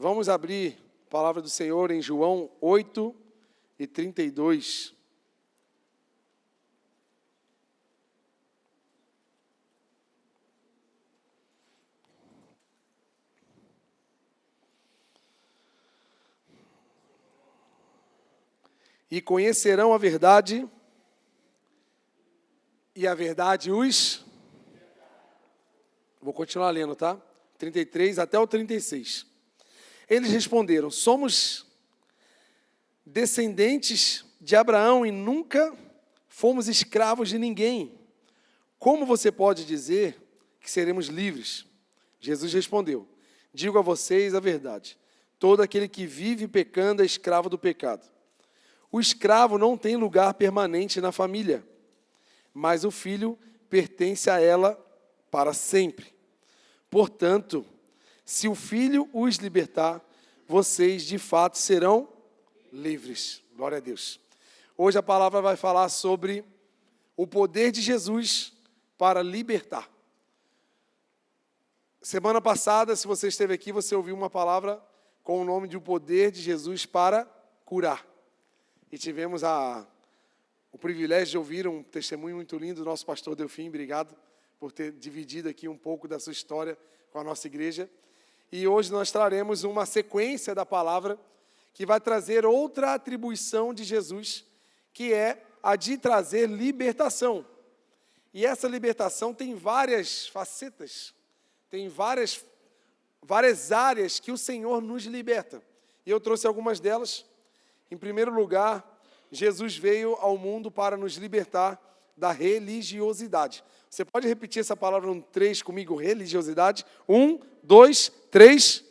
Vamos abrir a palavra do Senhor em João 8:32. E conhecerão a verdade, e a verdade os... Vou continuar lendo, tá? 33 até o 36. Eles responderam: somos descendentes de Abraão e nunca fomos escravos de ninguém. Como você pode dizer que seremos livres? Jesus respondeu: digo a vocês a verdade. Todo aquele que vive pecando é escravo do pecado. O escravo não tem lugar permanente na família, mas o filho pertence a ela para sempre. Portanto, se o filho os libertar, vocês de fato serão livres. Glória a Deus. Hoje a palavra vai falar sobre o poder de Jesus para libertar. Semana passada, se você esteve aqui, você ouviu uma palavra com o nome de o poder de Jesus para curar. E tivemos o privilégio de ouvir um testemunho muito lindo do nosso pastor Delfim. Obrigado por ter dividido aqui um pouco da sua história com a nossa igreja. E hoje nós traremos uma sequência da palavra que vai trazer outra atribuição de Jesus, que é a de trazer libertação. E essa libertação tem várias facetas, tem várias áreas que o Senhor nos liberta. E eu trouxe algumas delas. Em primeiro lugar, Jesus veio ao mundo para nos libertar da religiosidade. Você pode repetir essa palavra no 3 comigo? Religiosidade. 1, 2, 3.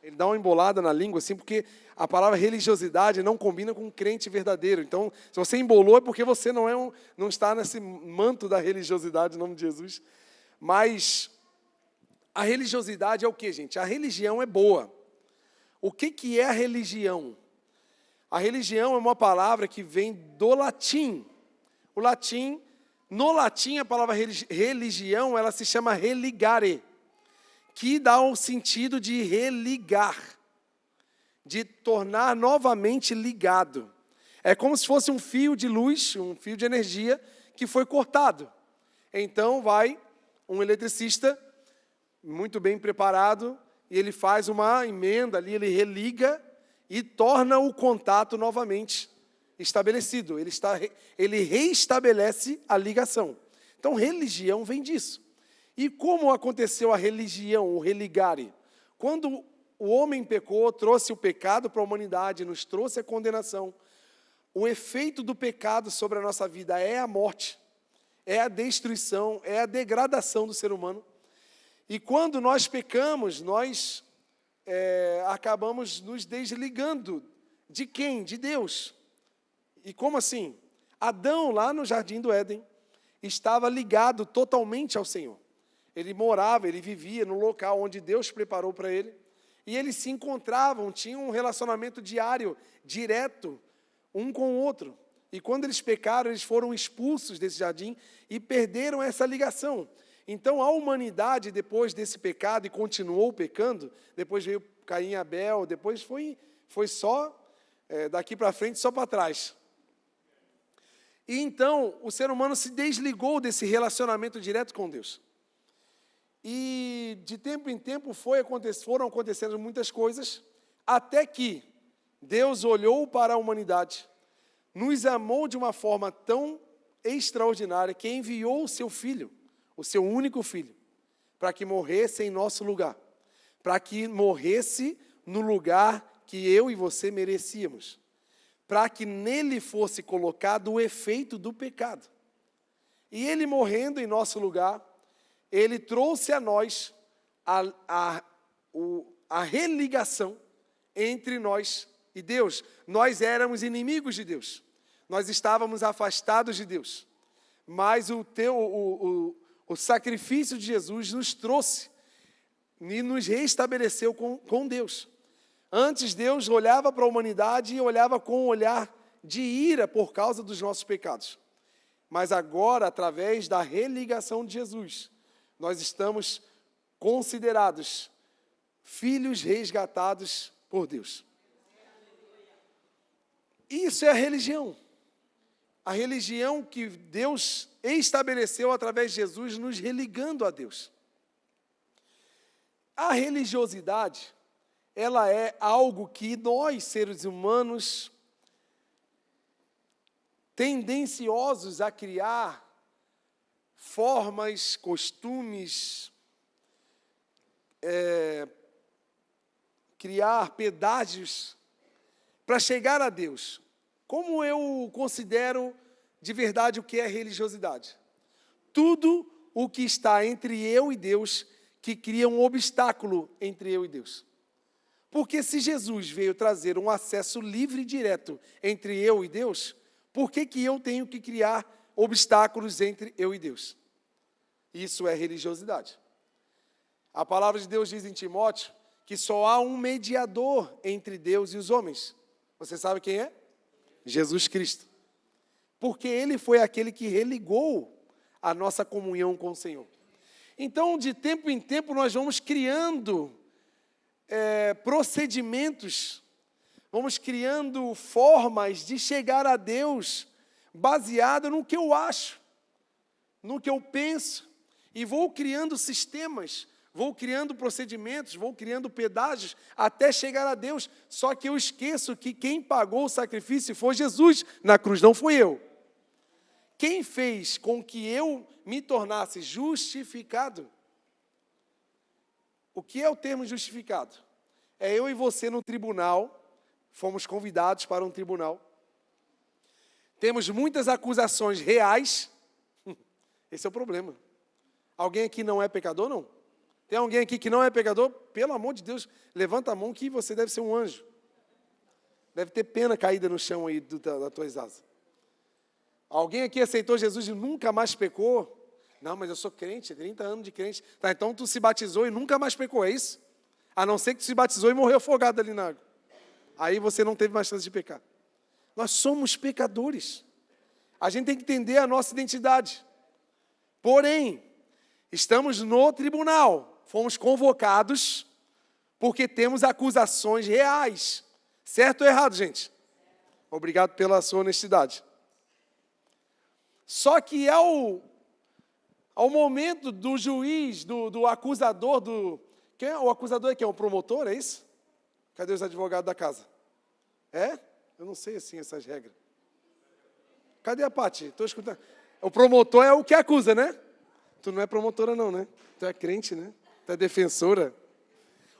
Ele dá uma embolada na língua, assim, porque a palavra religiosidade não combina com um crente verdadeiro. Então, se você embolou, é porque você não está nesse manto da religiosidade, em nome de Jesus. Mas a religiosidade é o quê, gente? A religião é boa. O que é a religião? A religião é uma palavra que vem do latim. No latim, a palavra religião, ela se chama religare, que dá o sentido de religar, de tornar novamente ligado. É como se fosse um fio de luz, um fio de energia que foi cortado. Então vai um eletricista muito bem preparado, e ele faz uma emenda ali, ele religa e torna o contato novamente estabelecido. Ele reestabelece a ligação. Então, religião vem disso. E como aconteceu a religião, o religare? Quando o homem pecou, trouxe o pecado para a humanidade, nos trouxe a condenação. O efeito do pecado sobre a nossa vida é a morte, é a destruição, é a degradação do ser humano. E quando nós pecamos, nós acabamos nos desligando de quem? De Deus. E como assim? Adão, lá no Jardim do Éden, estava ligado totalmente ao Senhor. Ele morava, ele vivia no local onde Deus preparou para ele. E eles se encontravam, tinham um relacionamento diário, direto, um com o outro. E quando eles pecaram, eles foram expulsos desse jardim e perderam essa ligação. Então, a humanidade, depois desse pecado, e continuou pecando, depois veio Caim e Abel, depois foi só, daqui para frente, só para trás. E então, o ser humano se desligou desse relacionamento direto com Deus. E, de tempo em tempo, foram acontecendo muitas coisas, até que Deus olhou para a humanidade, nos amou de uma forma tão extraordinária, que enviou o seu Filho, o seu único filho, para que morresse em nosso lugar, para que morresse no lugar que eu e você merecíamos, para que nele fosse colocado o efeito do pecado. E ele morrendo em nosso lugar, ele trouxe a nós a religação entre nós e Deus. Nós éramos inimigos de Deus, nós estávamos afastados de Deus, mas o sacrifício de Jesus nos trouxe e nos reestabeleceu com Deus. Antes, Deus olhava para a humanidade e olhava com um olhar de ira por causa dos nossos pecados. Mas agora, através da religação de Jesus, nós estamos considerados filhos resgatados por Deus. Isso é a religião. A religião que Deus estabeleceu através de Jesus, nos religando a Deus. A religiosidade, ela é algo que nós, seres humanos, tendenciosos a criar formas, costumes, criar pedágios para chegar a Deus. Como eu considero de verdade o que é religiosidade? Tudo o que está entre eu e Deus, que cria um obstáculo entre eu e Deus. Porque se Jesus veio trazer um acesso livre e direto entre eu e Deus, por que eu tenho que criar obstáculos entre eu e Deus? Isso é religiosidade. A palavra de Deus diz em Timóteo que só há um mediador entre Deus e os homens. Você sabe quem é? Jesus Cristo. Porque Ele foi aquele que religou a nossa comunhão com o Senhor. Então, de tempo em tempo, nós vamos criando procedimentos, vamos criando formas de chegar a Deus baseado no que eu acho, no que eu penso, e vou criando sistemas, vou criando procedimentos, vou criando pedágios até chegar a Deus. Só que eu esqueço que quem pagou o sacrifício foi Jesus na cruz, não fui eu. Quem fez com que eu me tornasse justificado? O que é o termo justificado? É eu e você no tribunal, fomos convidados para um tribunal. Temos muitas acusações reais. Esse é o problema. Alguém aqui não é pecador, não? Tem alguém aqui que não é pecador? Pelo amor de Deus, levanta a mão que você deve ser um anjo. Deve ter pena caída no chão aí das tuas asas. Alguém aqui aceitou Jesus e nunca mais pecou? Não, mas eu sou crente, 30 anos de crente. Tá, então tu se batizou e nunca mais pecou, é isso? A não ser que tu se batizou e morreu afogado ali na água. Aí você não teve mais chance de pecar. Nós somos pecadores. A gente tem que entender a nossa identidade. Porém, estamos no tribunal. Fomos convocados porque temos acusações reais. Certo ou errado, gente? Obrigado pela sua honestidade. Só que ao momento do juiz, do acusador, quem é? O acusador é quem? O promotor, é isso? Cadê os advogados da casa? É? Eu não sei assim essas regras. Cadê a Paty? Estou escutando. O promotor é o que acusa, né? Tu não é promotora não, né? Tu é crente, né? Tu é defensora.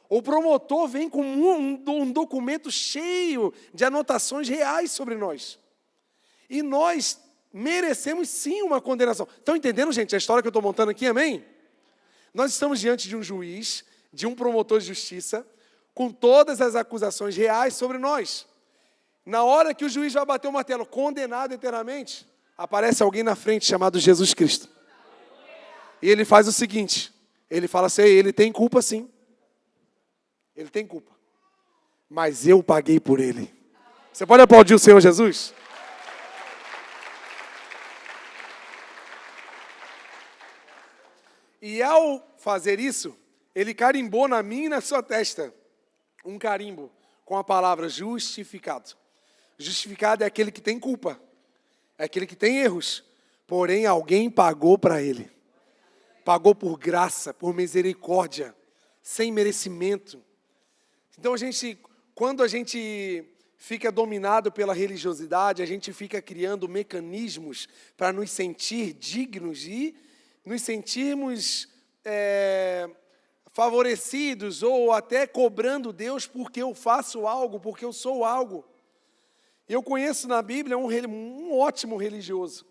O promotor vem com um documento cheio de anotações reais sobre nós. E nós merecemos sim uma condenação. Estão entendendo, gente, a história que eu estou montando aqui, amém? Nós estamos diante de um juiz, de um promotor de justiça, com todas as acusações reais sobre nós. Na hora que o juiz vai bater o martelo, condenado eternamente, aparece alguém na frente chamado Jesus Cristo. E ele faz o seguinte, ele fala assim, ele tem culpa sim. Ele tem culpa. Mas eu paguei por ele. Você pode aplaudir o Senhor Jesus? E ao fazer isso, ele carimbou na minha e na sua testa um carimbo com a palavra justificado. Justificado é aquele que tem culpa, é aquele que tem erros, porém alguém pagou para ele. Pagou por graça, por misericórdia, sem merecimento. Então quando a gente fica dominado pela religiosidade, a gente fica criando mecanismos para nos sentir dignos e nos sentirmos favorecidos ou até cobrando Deus porque eu faço algo, porque eu sou algo. Eu conheço na Bíblia um ótimo religioso,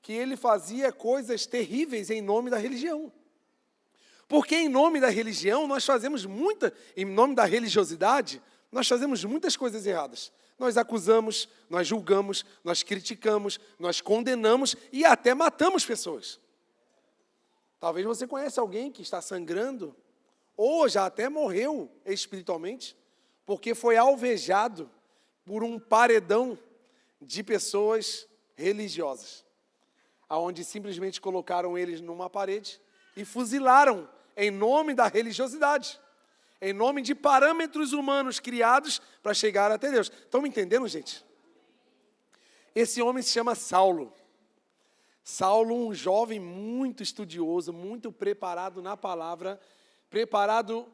que ele fazia coisas terríveis em nome da religião. Porque em nome da religião, em nome da religiosidade, nós fazemos muitas coisas erradas. Nós acusamos, nós julgamos, nós criticamos, nós condenamos e até matamos pessoas. Talvez você conheça alguém que está sangrando, ou já até morreu espiritualmente, porque foi alvejado por um paredão de pessoas religiosas, aonde simplesmente colocaram eles numa parede e fuzilaram em nome da religiosidade. em nome de parâmetros humanos criados para chegar até Deus. Estão me entendendo, gente? Esse homem se chama Saulo. Saulo, um jovem muito estudioso, muito preparado na palavra, preparado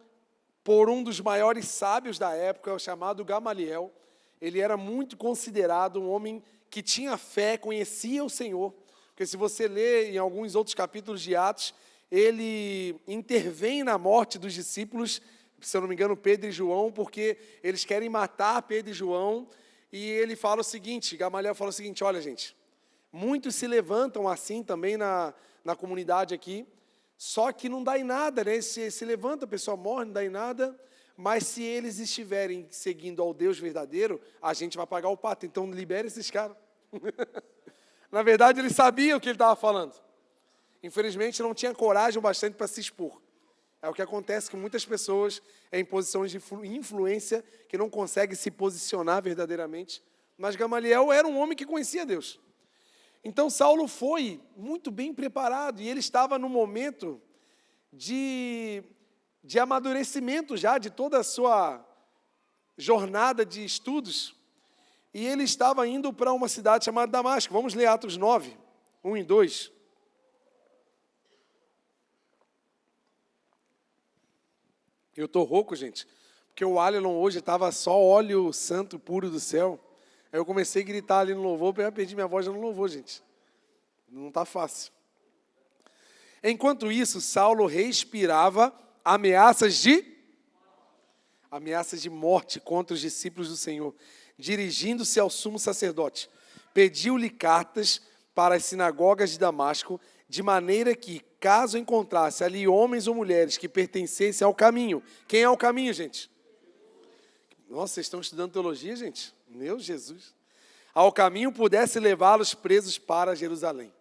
por um dos maiores sábios da época, chamado Gamaliel. Ele era muito considerado um homem que tinha fé, conhecia o Senhor. Porque se você ler em alguns outros capítulos de Atos, ele intervém na morte dos discípulos, se eu não me engano, Pedro e João, porque eles querem matar Pedro e João. E ele fala o seguinte, Gamaliel fala o seguinte: olha, gente, muitos se levantam assim também na comunidade aqui, só que não dá em nada, né? Se levanta, a pessoa morre, não dá em nada, mas se eles estiverem seguindo ao Deus verdadeiro, a gente vai pagar o pato, então libere esses caras. Na verdade, ele sabia o que ele estava falando. Infelizmente, não tinha coragem o bastante para se expor. É o que acontece com muitas pessoas em posições de influência que não conseguem se posicionar verdadeiramente. Mas Gamaliel era um homem que conhecia Deus. Então, Saulo foi muito bem preparado e ele estava no momento de amadurecimento já de toda a sua jornada de estudos. E ele estava indo para uma cidade chamada Damasco. Vamos ler Atos 9, 1 e 2. Eu estou rouco, gente, porque o Alelon hoje estava só óleo santo puro do céu. Aí eu comecei a gritar ali no louvor, eu perdi minha voz no louvor, gente. Não está fácil. Enquanto isso, Saulo respirava ameaças de morte contra os discípulos do Senhor. Dirigindo-se ao sumo sacerdote, pediu-lhe cartas para as sinagogas de Damasco, de maneira que, caso encontrasse ali homens ou mulheres que pertencessem ao caminho. Quem é o caminho, gente? Nossa, vocês estão estudando teologia, gente? Meu Jesus. Ao caminho pudesse levá-los presos para Jerusalém.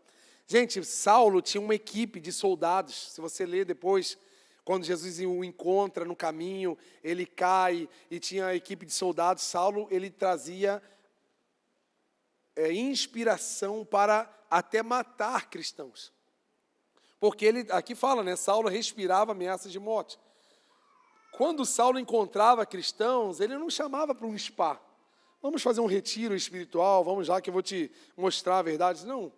Gente, Saulo tinha uma equipe de soldados. Se você ler depois, quando Jesus o encontra no caminho, ele cai e tinha a equipe de soldados. Saulo, ele trazia inspiração para até matar cristãos. Porque ele, aqui fala, né? Saulo respirava ameaças de morte. Quando Saulo encontrava cristãos, ele não chamava para um spa. Vamos fazer um retiro espiritual, vamos lá que eu vou te mostrar a verdade. Não.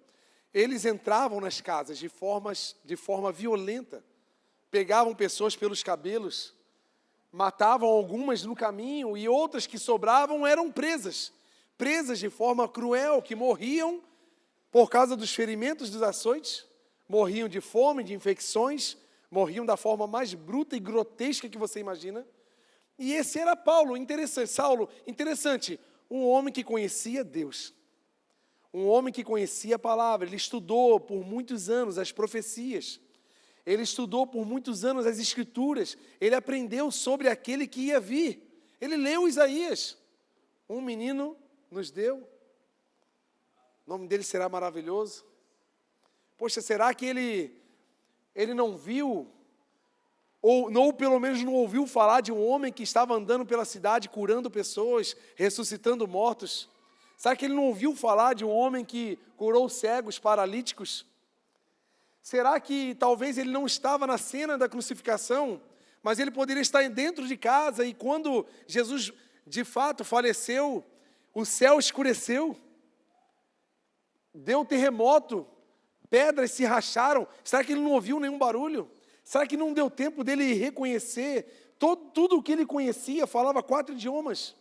Eles entravam nas casas de forma violenta. Pegavam pessoas pelos cabelos, matavam algumas no caminho e outras que sobravam eram presas de forma cruel, que morriam por causa dos ferimentos dos açoites, morriam de fome, de infecções, morriam da forma mais bruta e grotesca que você imagina. E esse era Saulo, interessante, um homem que conhecia Deus, um homem que conhecia a palavra, ele estudou por muitos anos as profecias, ele estudou por muitos anos as Escrituras, ele aprendeu sobre aquele que ia vir, ele leu Isaías, um menino nos deu, o nome dele será maravilhoso. Poxa, será que ele não viu, ou pelo menos não ouviu falar de um homem que estava andando pela cidade, curando pessoas, ressuscitando mortos? Será que ele não ouviu falar de um homem que curou cegos, paralíticos? Será que talvez ele não estava na cena da crucificação, mas ele poderia estar dentro de casa e quando Jesus de fato faleceu, o céu escureceu, deu terremoto, pedras se racharam? Será que ele não ouviu nenhum barulho? Será que não deu tempo dele reconhecer tudo o que ele conhecia, falava 4 idiomas?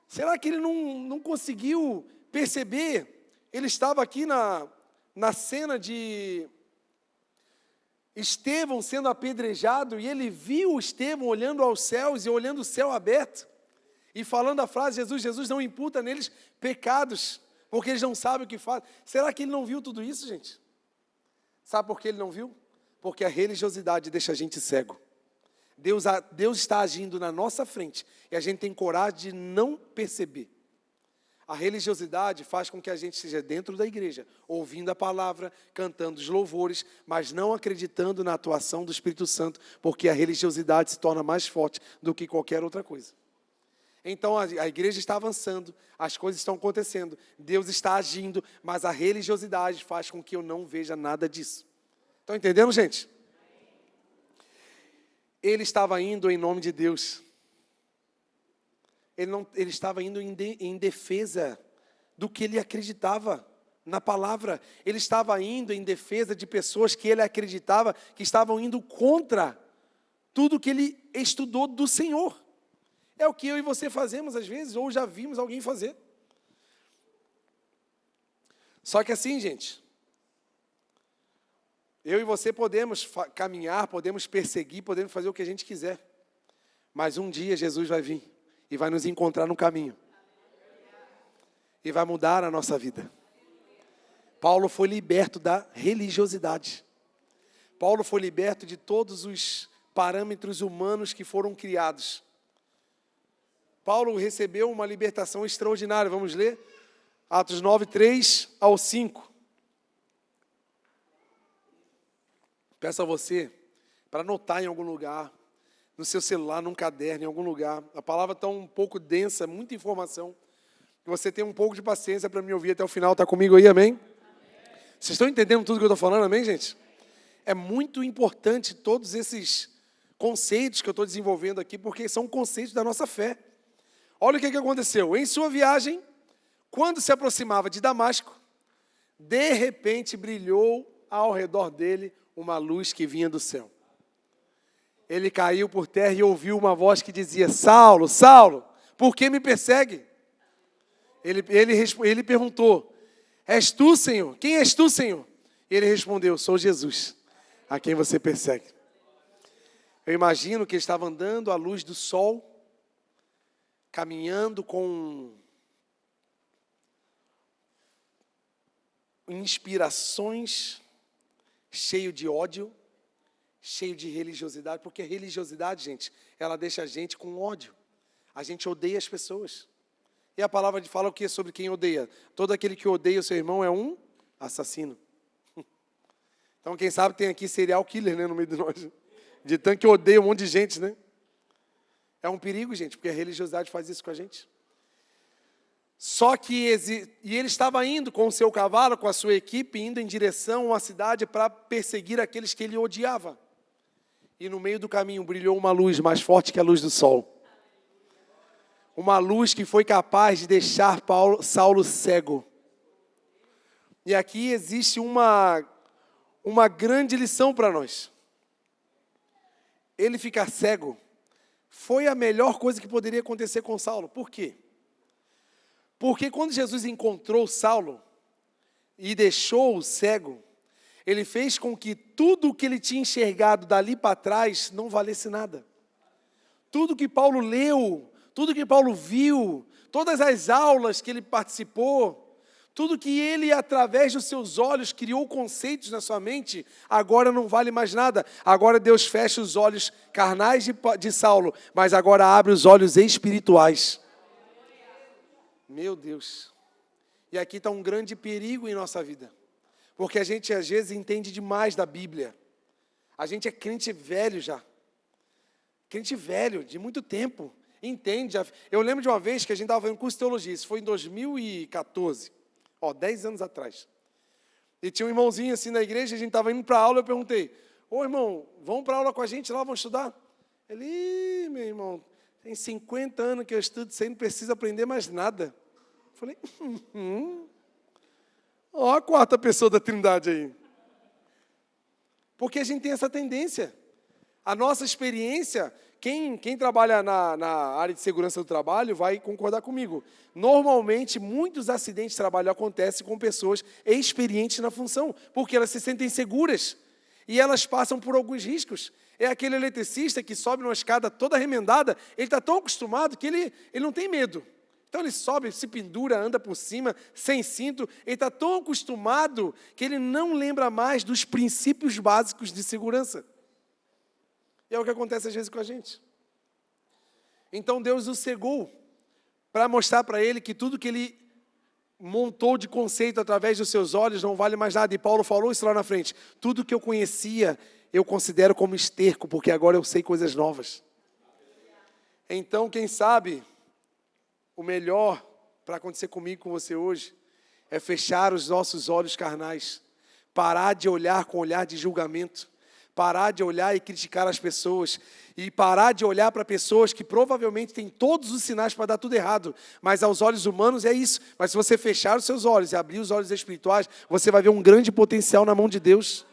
Será que ele não conseguiu perceber? Ele estava aqui na cena de Estevão sendo apedrejado, e ele viu Estevão olhando aos céus e olhando o céu aberto, e falando a frase, Jesus não imputa neles pecados, porque eles não sabem o que fazem. Será que ele não viu tudo isso, gente? Sabe por que ele não viu? Porque a religiosidade deixa a gente cego. Deus está agindo na nossa frente, e a gente tem coragem de não perceber. A religiosidade faz com que a gente esteja dentro da igreja, ouvindo a palavra, cantando os louvores, mas não acreditando na atuação do Espírito Santo, porque a religiosidade se torna mais forte do que qualquer outra coisa. Então a igreja está avançando, as coisas estão acontecendo, Deus está agindo, mas a religiosidade faz com que eu não veja nada disso. Estão entendendo, gente? ele estava indo em nome de Deus. Ele estava indo em defesa do que ele acreditava na palavra. Ele estava indo em defesa de pessoas que ele acreditava que estavam indo contra tudo que ele estudou do Senhor. É o que eu e você fazemos às vezes, ou já vimos alguém fazer. Só que assim, gente, eu e você podemos caminhar, podemos perseguir, podemos fazer o que a gente quiser. Mas um dia Jesus vai vir e vai nos encontrar no caminho. E vai mudar a nossa vida. Paulo foi liberto da religiosidade. Paulo foi liberto de todos os parâmetros humanos que foram criados. Paulo recebeu uma libertação extraordinária. Vamos ler? Atos 9, 3 ao 5. Peço a você para anotar em algum lugar, no seu celular, num caderno, em algum lugar. A palavra está um pouco densa, muita informação. Que você tenha um pouco de paciência para me ouvir até o final. Está comigo aí, amém? Vocês estão entendendo tudo que eu estou falando, amém, gente? É muito importante todos esses conceitos que eu estou desenvolvendo aqui, porque são conceitos da nossa fé. Olha o que aconteceu. Em sua viagem, quando se aproximava de Damasco, de repente brilhou ao redor dele uma luz que vinha do céu. Ele caiu por terra e ouviu uma voz que dizia: Saulo, Saulo, por que me persegue? Ele perguntou: És tu, Senhor? Quem és tu, Senhor? E ele respondeu: Sou Jesus, a quem você persegue. Eu imagino que ele estava andando à luz do sol, caminhando com inspirações, cheio de ódio, cheio de religiosidade, porque a religiosidade, gente, ela deixa a gente com ódio. A gente odeia as pessoas. E a palavra fala o que sobre quem odeia? Todo aquele que odeia o seu irmão é um assassino. Então, quem sabe tem aqui serial killer, né, no meio de nós. De tanto que odeia um monte de gente, né? É um perigo, gente, porque a religiosidade faz isso com a gente. Só que ele estava indo com o seu cavalo, com a sua equipe, indo em direção a uma cidade para perseguir aqueles que ele odiava. E no meio do caminho brilhou uma luz mais forte que a luz do sol. Uma luz que foi capaz de deixar Saulo cego. E aqui existe uma grande lição para nós. Ele ficar cego foi a melhor coisa que poderia acontecer com Saulo. Por quê? Porque quando Jesus encontrou Saulo e deixou-o cego, ele fez com que tudo o que ele tinha enxergado dali para trás não valesse nada. Tudo que Paulo leu, tudo que Paulo viu, todas as aulas que ele participou, tudo que ele, através dos seus olhos, criou conceitos na sua mente, agora não vale mais nada. Agora Deus fecha os olhos carnais de Saulo, mas agora abre os olhos espirituais. Meu Deus. E aqui está um grande perigo em nossa vida. Porque a gente, às vezes, entende demais da Bíblia. A gente é crente velho já. Crente velho, de muito tempo. Entende. Eu lembro de uma vez que a gente estava fazendo curso de teologia. Isso foi em 2014. 10 anos atrás. E tinha um irmãozinho assim na igreja, a gente estava indo para a aula, eu perguntei: Ô irmão, vamos para a aula com a gente lá, vamos estudar? Ele: meu irmão, tem 50 anos que eu estudo, você não precisa aprender mais nada. Eu falei: Ó a quarta pessoa da Trindade aí. Porque a gente tem essa tendência. A nossa experiência, quem trabalha na área de segurança do trabalho vai concordar comigo. Normalmente, muitos acidentes de trabalho acontecem com pessoas experientes na função, porque elas se sentem seguras e elas passam por alguns riscos. É aquele eletricista que sobe numa escada toda remendada, ele está tão acostumado que ele não tem medo. Então ele sobe, se pendura, anda por cima, sem cinto. Ele está tão acostumado que ele não lembra mais dos princípios básicos de segurança. E é o que acontece às vezes com a gente. Então Deus o cegou para mostrar para ele que tudo que ele montou de conceito através dos seus olhos não vale mais nada. E Paulo falou isso lá na frente. Tudo que eu conhecia, eu considero como esterco, porque agora eu sei coisas novas. Então, quem sabe, o melhor para acontecer comigo e com você hoje é fechar os nossos olhos carnais, parar de olhar com olhar de julgamento, parar de olhar e criticar as pessoas, e parar de olhar para pessoas que provavelmente têm todos os sinais para dar tudo errado, mas aos olhos humanos é isso. Mas se você fechar os seus olhos e abrir os olhos espirituais, você vai ver um grande potencial na mão de Deus.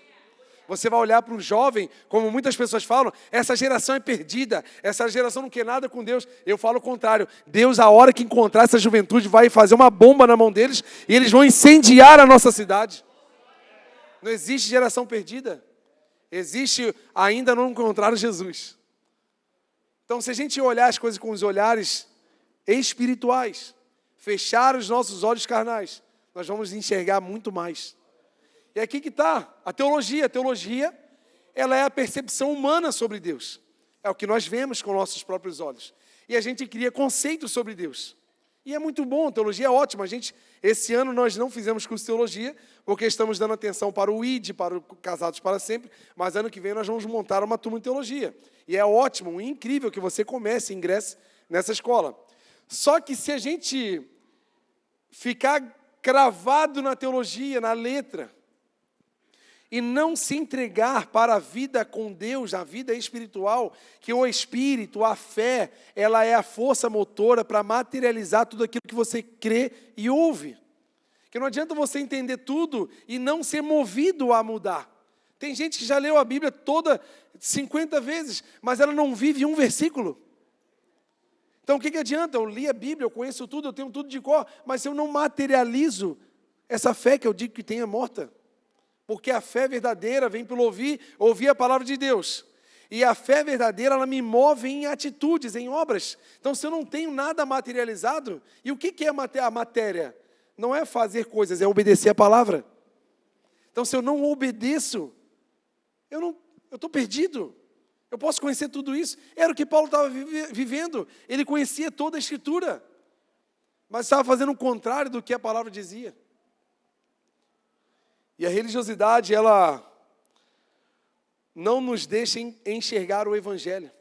Você vai olhar para um jovem, como muitas pessoas falam, essa geração é perdida, essa geração não quer nada com Deus. Eu falo o contrário, Deus, a hora que encontrar essa juventude, vai fazer uma bomba na mão deles e eles vão incendiar a nossa cidade. Não existe geração perdida, existe ainda não encontrar Jesus. Então, se a gente olhar as coisas com os olhares espirituais, fechar os nossos olhos carnais, nós vamos enxergar muito mais. E aqui que está a teologia. A teologia, ela é a percepção humana sobre Deus. É o que nós vemos com nossos próprios olhos. E a gente cria conceitos sobre Deus. E é muito bom, a teologia é ótima. Esse ano nós não fizemos curso de teologia, porque estamos dando atenção para o ID, para o Casados para Sempre, mas ano que vem nós vamos montar uma turma de teologia. E é ótimo, incrível que você comece e ingresse nessa escola. Só que se a gente ficar cravado na teologia, na letra, e não se entregar para a vida com Deus, a vida espiritual, que o Espírito, a fé, ela é a força motora para materializar tudo aquilo que você crê e ouve. Que não adianta você entender tudo e não ser movido a mudar. Tem gente que já leu a Bíblia toda 50 vezes, mas ela não vive um versículo. Então o que adianta? Eu li a Bíblia, eu conheço tudo, eu tenho tudo de cor, mas se eu não materializo essa fé que eu digo que tem é morta. Porque a fé verdadeira vem pelo ouvir a palavra de Deus. E a fé verdadeira, ela me move em atitudes, em obras. Então, se eu não tenho nada materializado, e o que é a matéria? Não é fazer coisas, é obedecer a palavra. Então, se eu não obedeço, eu estou perdido. Eu posso conhecer tudo isso. Era o que Paulo estava vivendo. Ele conhecia toda a Escritura. Mas estava fazendo o contrário do que a palavra dizia. E a religiosidade, ela não nos deixa enxergar o Evangelho.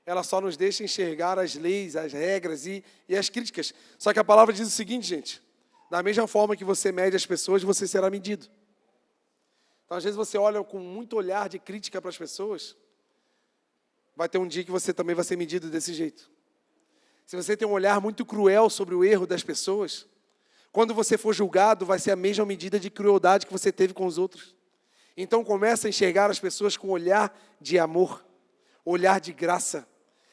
Ela só nos deixa enxergar as leis, as regras e as críticas. Só que a palavra diz o seguinte, gente: da mesma forma que você mede as pessoas, você será medido. Então, às vezes, você olha com muito olhar de crítica para as pessoas, vai ter um dia que você também vai ser medido desse jeito. Se você tem um olhar muito cruel sobre o erro das pessoas, quando você for julgado, vai ser a mesma medida de crueldade que você teve com os outros. Então, começa a enxergar as pessoas com olhar de amor, olhar de graça.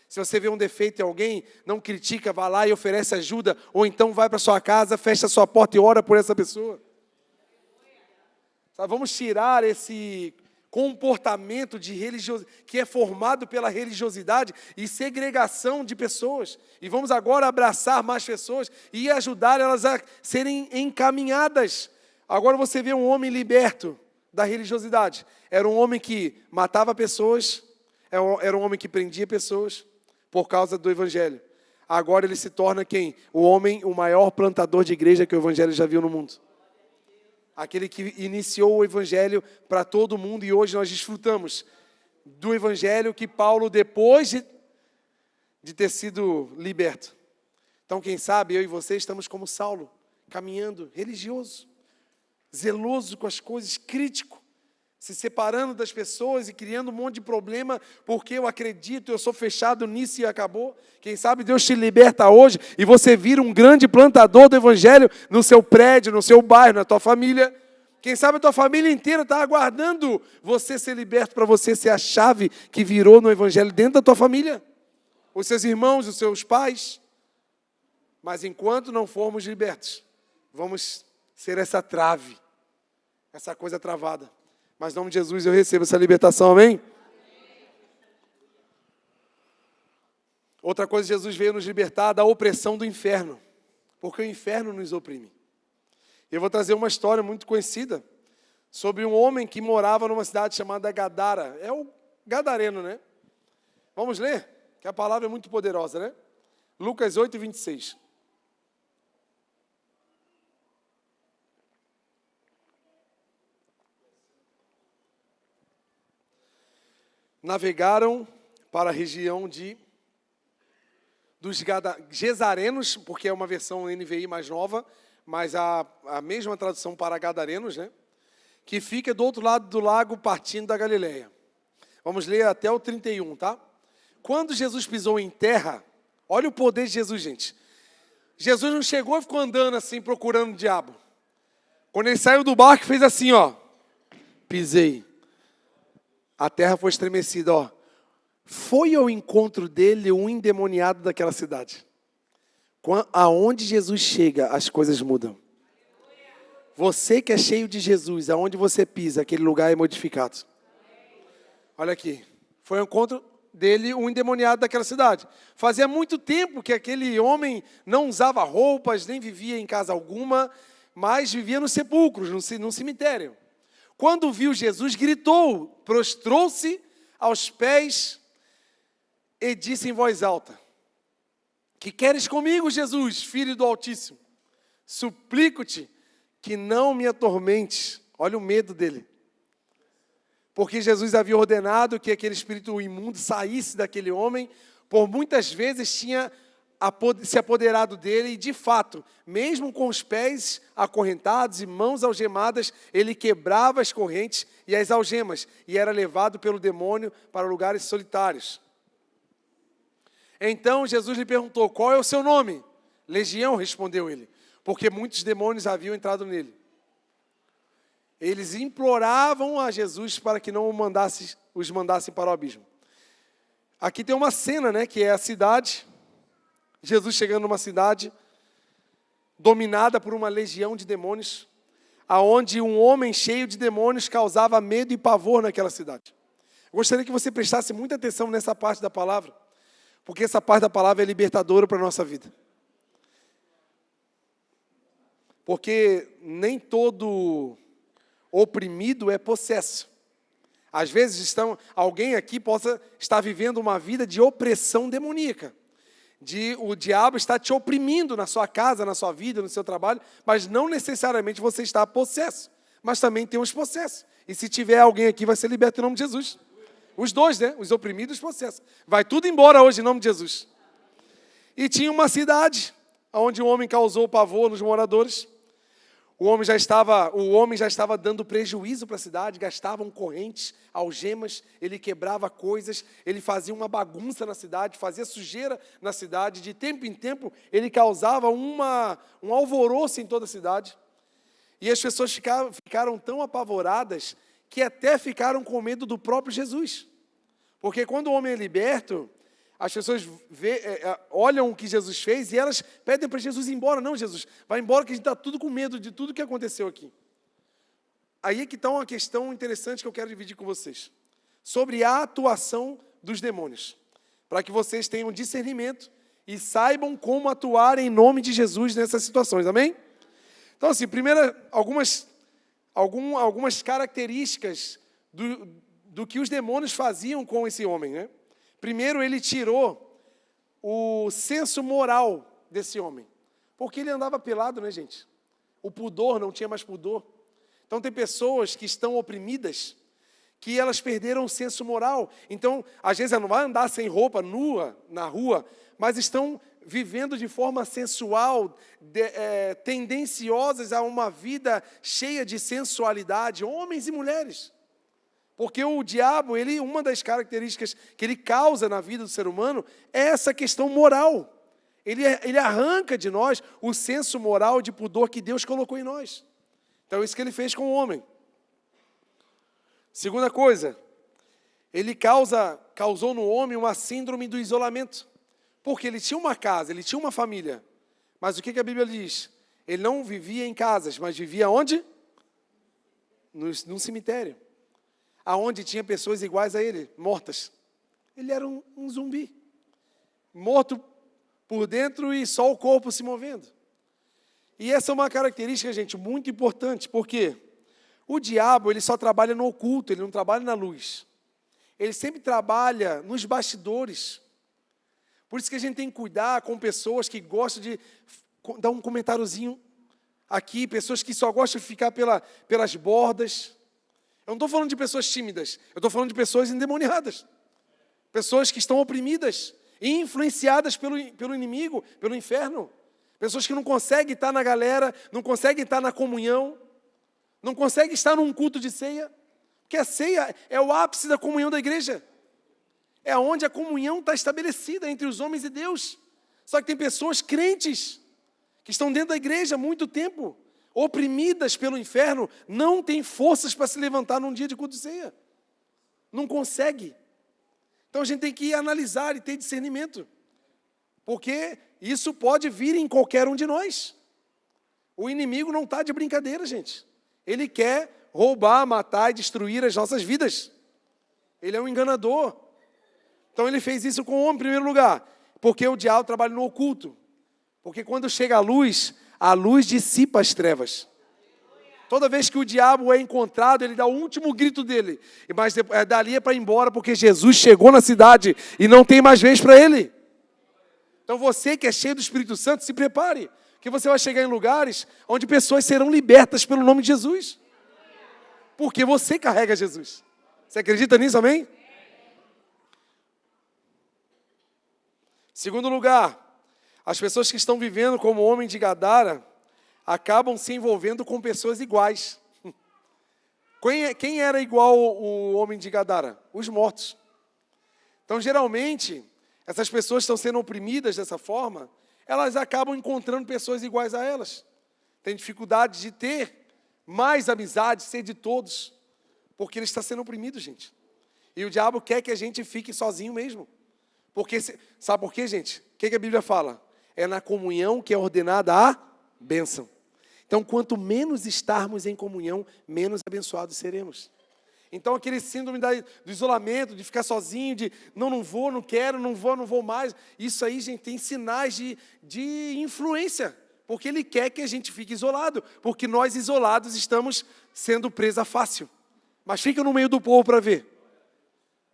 Se você vê um defeito em alguém, não critica, vá lá e oferece ajuda, ou então vai para sua casa, fecha a sua porta e ora por essa pessoa. Sabe, vamos tirar esse comportamento de que é formado pela religiosidade e segregação de pessoas. E vamos agora abraçar mais pessoas e ajudar elas a serem encaminhadas. Agora você vê um homem liberto da religiosidade. Era um homem que matava pessoas, era um homem que prendia pessoas por causa do Evangelho. Agora ele se torna quem? O homem, o maior plantador de igreja que o Evangelho já viu no mundo. Aquele que iniciou o Evangelho para todo mundo, e hoje nós desfrutamos do Evangelho que Paulo, depois de ter sido liberto. Então, quem sabe, eu e você estamos como Saulo, caminhando, religioso, zeloso com as coisas, crítico, se separando das pessoas e criando um monte de problema, porque eu acredito, eu sou fechado nisso e acabou. Quem sabe Deus te liberta hoje e você vira um grande plantador do Evangelho no seu prédio, no seu bairro, na tua família. Quem sabe a tua família inteira está aguardando você ser liberto para você ser a chave que virou no Evangelho dentro da tua família. Os seus irmãos, os seus pais. Mas enquanto não formos libertos, vamos ser essa trave, essa coisa travada. Mas em nome de Jesus eu recebo essa libertação, amém? Outra coisa, Jesus veio nos libertar da opressão do inferno, porque o inferno nos oprime. Eu vou trazer uma história muito conhecida sobre um homem que morava numa cidade chamada Gadara. É o gadareno, né? Vamos ler? Que a palavra é muito poderosa, né? Lucas 8, 26. Navegaram para a região dos Gesarenos, porque é uma versão NVI mais nova, mas a mesma tradução para Gadarenos, né? Que fica do outro lado do lago, partindo da Galileia. Vamos ler até o 31, tá? Quando Jesus pisou em terra, olha o poder de Jesus, gente. Jesus não chegou e ficou andando assim, procurando o diabo. Quando ele saiu do barco, fez assim, ó. Pisei. A terra foi estremecida, ó. Foi ao encontro dele um endemoniado daquela cidade. Aonde Jesus chega, as coisas mudam. Você que é cheio de Jesus, aonde você pisa, aquele lugar é modificado. Olha aqui. Foi ao encontro dele um endemoniado daquela cidade. Fazia muito tempo que aquele homem não usava roupas, nem vivia em casa alguma, mas vivia nos sepulcros, num cemitério. Quando viu Jesus, gritou, prostrou-se aos pés e disse em voz alta: que queres comigo, Jesus, filho do Altíssimo? Suplico-te que não me atormentes. Olha o medo dele. Porque Jesus havia ordenado que aquele espírito imundo saísse daquele homem, por muitas vezes tinha se apoderado dele, e de fato, mesmo com os pés acorrentados e mãos algemadas, ele quebrava as correntes e as algemas, e era levado pelo demônio para lugares solitários. Então Jesus lhe perguntou: qual é o seu nome? Legião, respondeu ele, porque muitos demônios haviam entrado nele. Eles imploravam a Jesus para que não os mandasse para o abismo. Aqui tem uma cena, né, que é a cidade. Jesus chegando numa cidade dominada por uma legião de demônios, aonde um homem cheio de demônios causava medo e pavor naquela cidade. Eu gostaria que você prestasse muita atenção nessa parte da palavra, porque essa parte da palavra é libertadora para a nossa vida. Porque nem todo oprimido é possesso. Às vezes alguém aqui possa estar vivendo uma vida de opressão demoníaca. O diabo está te oprimindo na sua casa, na sua vida, no seu trabalho, mas não necessariamente você está possesso. Mas também tem os possessos. E se tiver alguém aqui, vai ser liberto em nome de Jesus. Os dois, né? Os oprimidos e os possessos. Vai tudo embora hoje em nome de Jesus. E tinha uma cidade onde um homem causou pavor nos moradores. O homem já estava dando prejuízo para a cidade, gastavam correntes, algemas, ele quebrava coisas, ele fazia uma bagunça na cidade, fazia sujeira na cidade, de tempo em tempo ele causava um alvoroço em toda a cidade. E as pessoas ficaram tão apavoradas que até ficaram com medo do próprio Jesus. Porque quando o homem é liberto, as pessoas olham o que Jesus fez e elas pedem para Jesus ir embora. Não, Jesus, vai embora que a gente está tudo com medo de tudo que aconteceu aqui. Aí é que está uma questão interessante que eu quero dividir com vocês. Sobre a atuação dos demônios. Para que vocês tenham discernimento e saibam como atuar em nome de Jesus nessas situações. Amém? Então, assim, primeiro, algumas características do que os demônios faziam com esse homem, né? Primeiro, ele tirou o senso moral desse homem. Porque ele andava pelado, né, gente? O pudor, não tinha mais pudor. Então, tem pessoas que estão oprimidas, que elas perderam o senso moral. Então, às vezes, ela não vai andar sem roupa, nua, na rua, mas estão vivendo de forma sensual, tendenciosas a uma vida cheia de sensualidade, homens e mulheres. Porque o diabo, uma das características que ele causa na vida do ser humano é essa questão moral. Ele arranca de nós o senso moral de pudor que Deus colocou em nós. Então, é isso que ele fez com o homem. Segunda coisa, ele causou no homem uma síndrome do isolamento. Porque ele tinha uma casa, ele tinha uma família. Mas o que a Bíblia diz? Ele não vivia em casas, mas vivia onde? Num cemitério. Aonde tinha pessoas iguais a ele, mortas. Ele era um zumbi, morto por dentro e só o corpo se movendo. E essa é uma característica, gente, muito importante, porque o diabo, ele só trabalha no oculto, ele não trabalha na luz. Ele sempre trabalha nos bastidores. Por isso que a gente tem que cuidar com pessoas que gostam de dar um comentáriozinho aqui, pessoas que só gostam de ficar pelas bordas. Eu não estou falando de pessoas tímidas, eu estou falando de pessoas endemoniadas. Pessoas que estão oprimidas e influenciadas pelo inimigo, pelo inferno. Pessoas que não conseguem estar na galera, não conseguem estar na comunhão, não conseguem estar num culto de ceia, Porque a ceia é o ápice da comunhão da igreja. É onde a comunhão está estabelecida entre os homens e Deus. Só que tem pessoas crentes que estão dentro da igreja há muito tempo, oprimidas pelo inferno, não têm forças para se levantar num dia de culto de ceia. Não consegue. Então a gente tem que analisar e ter discernimento. Porque isso pode vir em qualquer um de nós. O inimigo não está de brincadeira, gente. Ele quer roubar, matar e destruir as nossas vidas. Ele é um enganador. Então ele fez isso com o homem em primeiro lugar. Porque o diabo trabalha no oculto. Porque quando chega a luz dissipa as trevas. Toda vez que o diabo é encontrado, ele dá o último grito dele. Mas dali é para ir embora, porque Jesus chegou na cidade e não tem mais vez para ele. Então você que é cheio do Espírito Santo, se prepare. Que você vai chegar em lugares onde pessoas serão libertas pelo nome de Jesus. Porque você carrega Jesus. Você acredita nisso, amém? Segundo lugar, as pessoas que estão vivendo como homem de Gadara acabam se envolvendo com pessoas iguais. Quem era igual o homem de Gadara? Os mortos. Então, geralmente, essas pessoas estão sendo oprimidas dessa forma, elas acabam encontrando pessoas iguais a elas. Tem dificuldade de ter mais amizade, ser de todos, porque ele está sendo oprimido, gente. E o diabo quer que a gente fique sozinho mesmo. Porque, sabe por quê, gente? O que a Bíblia fala? É na comunhão que é ordenada a bênção. Então, quanto menos estarmos em comunhão, menos abençoados seremos. Então, aquele síndrome do isolamento, de ficar sozinho, de não vou, não quero, não vou mais. Isso aí, gente, tem sinais de influência. Porque ele quer que a gente fique isolado. Porque nós, isolados, estamos sendo presa fácil. Mas fica no meio do povo para ver.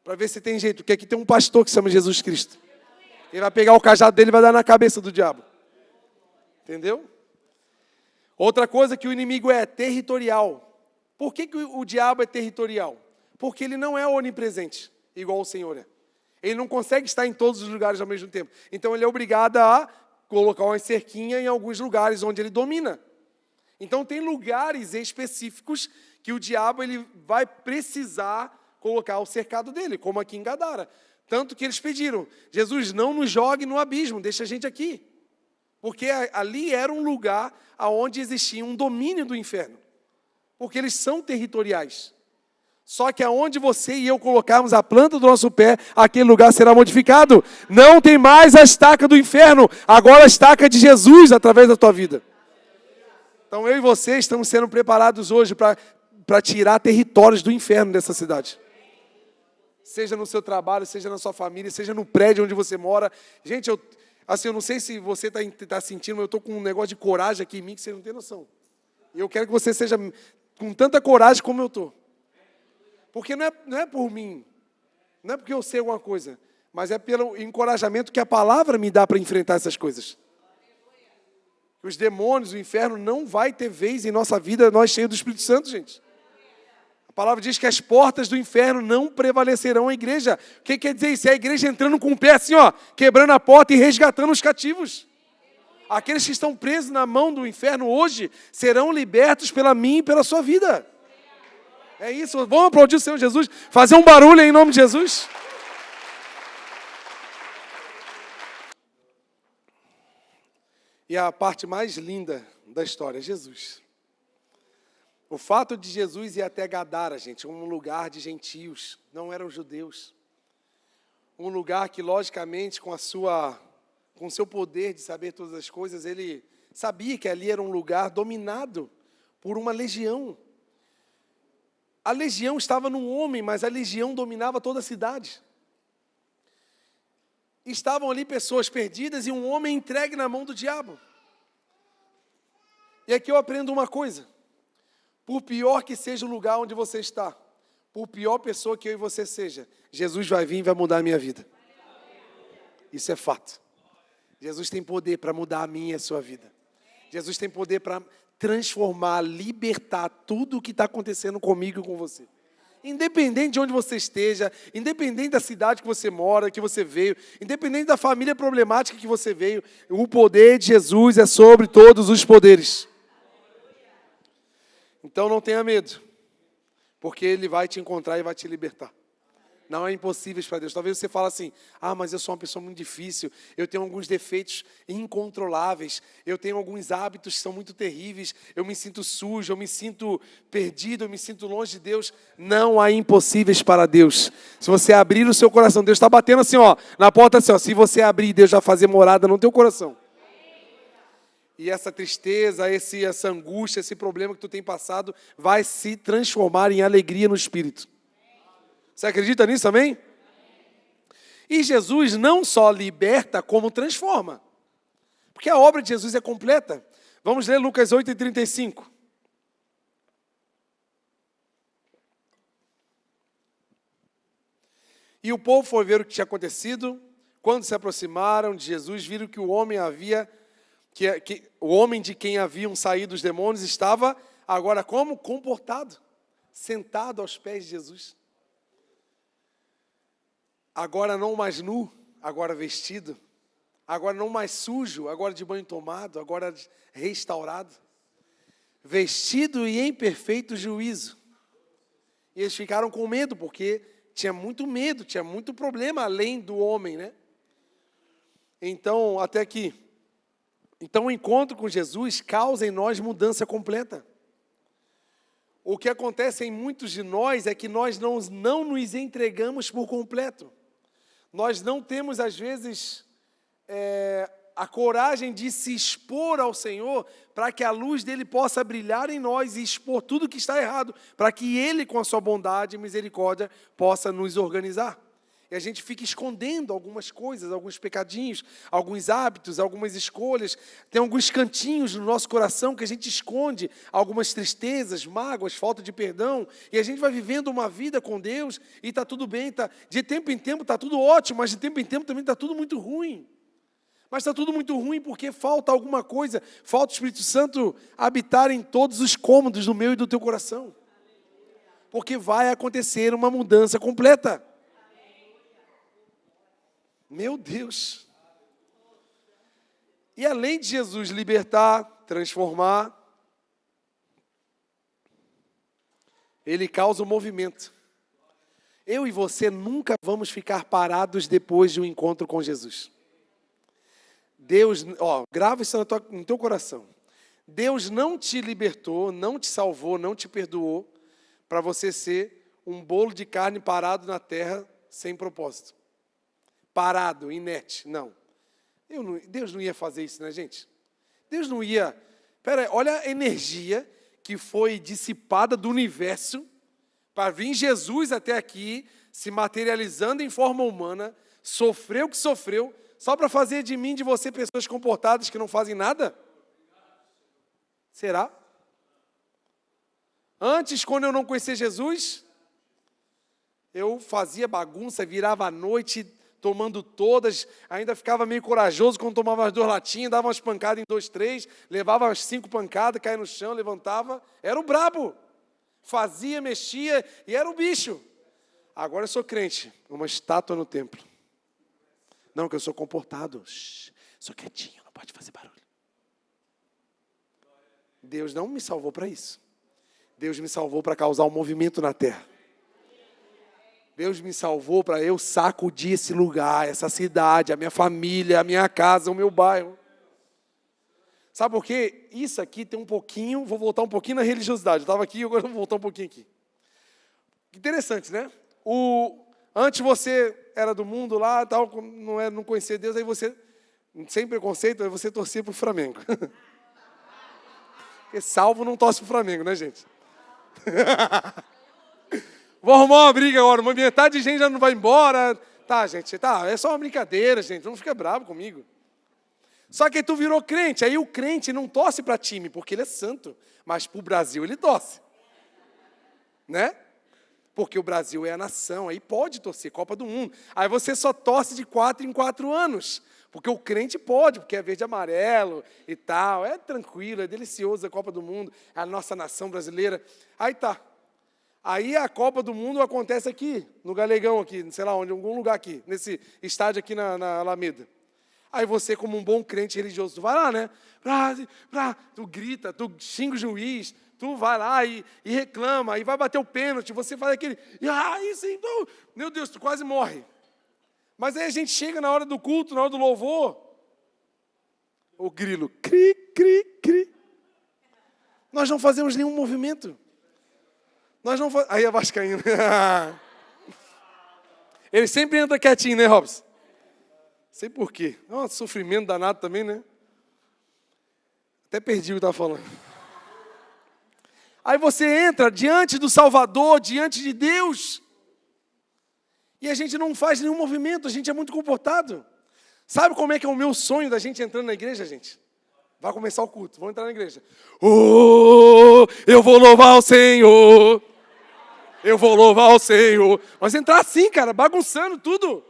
Para ver se tem jeito. Porque aqui tem um pastor que se chama Jesus Cristo. Ele vai pegar o cajado dele e vai dar na cabeça do diabo. Entendeu? Outra coisa que o inimigo é territorial. Por que o diabo é territorial? Porque ele não é onipresente, igual o Senhor é. Ele não consegue estar em todos os lugares ao mesmo tempo. Então ele é obrigado a colocar uma cerquinha em alguns lugares onde ele domina. Então tem lugares específicos que o diabo ele vai precisar colocar o cercado dele, como aqui em Gadara. Tanto que eles pediram, Jesus, não nos jogue no abismo, deixa a gente aqui. Porque ali era um lugar onde existia um domínio do inferno. Porque eles são territoriais. Só que aonde você e eu colocarmos a planta do nosso pé, aquele lugar será modificado. Não tem mais a estaca do inferno, agora a estaca de Jesus através da tua vida. Então eu e você estamos sendo preparados hoje para tirar territórios do inferno dessa cidade. Seja no seu trabalho, seja na sua família, seja no prédio onde você mora. Gente, eu não sei se você está sentindo, mas eu estou com um negócio de coragem aqui em mim que você não tem noção. E eu quero que você seja com tanta coragem como eu estou. Porque não é por mim, não é porque eu sei alguma coisa, mas é pelo encorajamento que a palavra me dá para enfrentar essas coisas. Os demônios, o inferno não vai ter vez em nossa vida, nós cheios do Espírito Santo, gente. A palavra diz que as portas do inferno não prevalecerão à igreja. O que quer dizer isso? É a igreja entrando com o pé assim, ó, quebrando a porta e resgatando os cativos. Aqueles que estão presos na mão do inferno hoje serão libertos pela minha e pela sua vida. É isso. Vamos aplaudir o Senhor Jesus. Fazer um barulho aí em nome de Jesus. E a parte mais linda da história é Jesus. O fato de Jesus ir até Gadara, gente, um lugar de gentios, não eram judeus. Um lugar que, logicamente, com o seu poder de saber todas as coisas, ele sabia que ali era um lugar dominado por uma legião. A legião estava num homem, mas a legião dominava toda a cidade. Estavam ali pessoas perdidas e um homem entregue na mão do diabo. E aqui eu aprendo uma coisa. Por pior que seja o lugar onde você está, por pior pessoa que eu e você seja, Jesus vai vir e vai mudar a minha vida. Isso é fato. Jesus tem poder para mudar a minha e a sua vida. Jesus tem poder para transformar, libertar tudo o que está acontecendo comigo e com você. Independente de onde você esteja, independente da cidade que você mora, que você veio, independente da família problemática que você veio, o poder de Jesus é sobre todos os poderes. Então não tenha medo. porque Ele vai te encontrar e vai te libertar. Não é impossível para Deus. Talvez você fale assim, mas eu sou uma pessoa muito difícil, eu tenho alguns defeitos incontroláveis, eu tenho alguns hábitos que são muito terríveis, eu me sinto sujo, eu me sinto perdido, eu me sinto longe de Deus. Não há impossíveis para Deus. Se você abrir o seu coração, Deus está batendo assim, na porta assim, se você abrir, Deus vai fazer morada no teu coração. E essa tristeza, essa angústia, esse problema que tu tem passado, vai se transformar em alegria no Espírito. Você acredita nisso também? E Jesus não só liberta, como transforma. Porque a obra de Jesus é completa. Vamos ler Lucas 8:35. E o povo foi ver o que tinha acontecido. Quando se aproximaram de Jesus, viram que o homem o homem de quem haviam saído os demônios estava agora como? Comportado, sentado aos pés de Jesus. Agora não mais nu, agora vestido. Agora não mais sujo, agora de banho tomado, agora restaurado. Vestido e em perfeito juízo. E eles ficaram com medo, porque tinha muito medo, tinha muito problema além do homem, né? Então, até aqui. Então, o encontro com Jesus causa em nós mudança completa. O que acontece em muitos de nós é que nós não nos entregamos por completo. Nós não temos, às vezes, a coragem de se expor ao Senhor para que a luz dele possa brilhar em nós e expor tudo que está errado, para que Ele, com a sua bondade e misericórdia, possa nos organizar. E a gente fica escondendo algumas coisas, alguns pecadinhos, alguns hábitos, algumas escolhas. Tem alguns cantinhos no nosso coração que a gente esconde, algumas tristezas, mágoas, falta de perdão. E a gente vai vivendo uma vida com Deus e está tudo bem. De tempo em tempo está tudo ótimo, mas de tempo em tempo também está tudo muito ruim. Mas está tudo muito ruim porque falta alguma coisa, falta o Espírito Santo habitar em todos os cômodos do meu e do teu coração. Porque vai acontecer uma mudança completa. Meu Deus! E além de Jesus libertar, transformar, Ele causa um movimento. Eu e você nunca vamos ficar parados depois de um encontro com Jesus. Deus, grava isso no teu coração. Deus não te libertou, não te salvou, não te perdoou para você ser um bolo de carne parado na terra sem propósito. Parado, inerte, não. Deus não ia fazer isso, né, gente? Deus não ia... olha a energia que foi dissipada do universo para vir Jesus até aqui, se materializando em forma humana, sofreu o que sofreu, só para fazer de mim, de você, pessoas comportadas que não fazem nada? Será? Antes, quando eu não conhecia Jesus, eu fazia bagunça, virava à noite tomando todas, ainda ficava meio corajoso quando tomava as 2 latinhas, dava umas pancadas em 2, 3, levava as 5 pancadas, caía no chão, levantava, era o brabo, fazia, mexia e era o bicho. Agora eu sou crente, uma estátua no templo. Não, que eu sou comportado, sou quietinho, não pode fazer barulho. Deus não me salvou para isso. Deus me salvou para causar um movimento na terra. Deus me salvou para eu sacudir esse lugar, essa cidade, a minha família, a minha casa, o meu bairro. Sabe por quê? Isso aqui tem um pouquinho, vou voltar um pouquinho na religiosidade. Eu estava aqui, agora vou voltar um pouquinho aqui. Interessante, né? Antes você era do mundo lá, tal, não conhecia Deus, aí você, sem preconceito, aí você torcia para o Flamengo. Porque salvo não torce para o Flamengo, né, gente? Vou arrumar uma briga agora, uma metade de gente já não vai embora. Tá, gente, é só uma brincadeira, gente, não fica bravo comigo. Só que aí tu virou crente, aí o crente não torce para time, porque ele é santo, mas para o Brasil ele torce. Né? Porque o Brasil é a nação, aí pode torcer, Copa do Mundo. Aí você só torce de 4 em 4 anos, porque o crente pode, porque é verde e amarelo e tal, é tranquilo, é delicioso a Copa do Mundo, é a nossa nação brasileira. Aí tá. Aí a Copa do Mundo acontece aqui, no Galegão aqui, sei lá onde, em algum lugar aqui, nesse estádio aqui na Alameda. Aí você, como um bom crente religioso, tu vai lá, né? Tu grita, tu xinga o juiz, tu vai lá e reclama, e vai bater o pênalti, você faz aquele, isso então, meu Deus, tu quase morre. Mas aí a gente chega na hora do culto, na hora do louvor, o grilo, cri, cri, cri. Nós não fazemos nenhum movimento. Aí a vascaína. Ele sempre entra quietinho, né, Robson? Sei por quê. Nossa, sofrimento danado também, né? Até perdi o que estava falando. Aí você entra diante do Salvador, diante de Deus, e a gente não faz nenhum movimento, a gente é muito comportado. Sabe como é que é o meu sonho da gente entrando na igreja, gente? Vai começar o culto, vamos entrar na igreja. Eu vou louvar o Senhor. Eu vou louvar o Senhor. Mas entrar assim, cara, bagunçando tudo.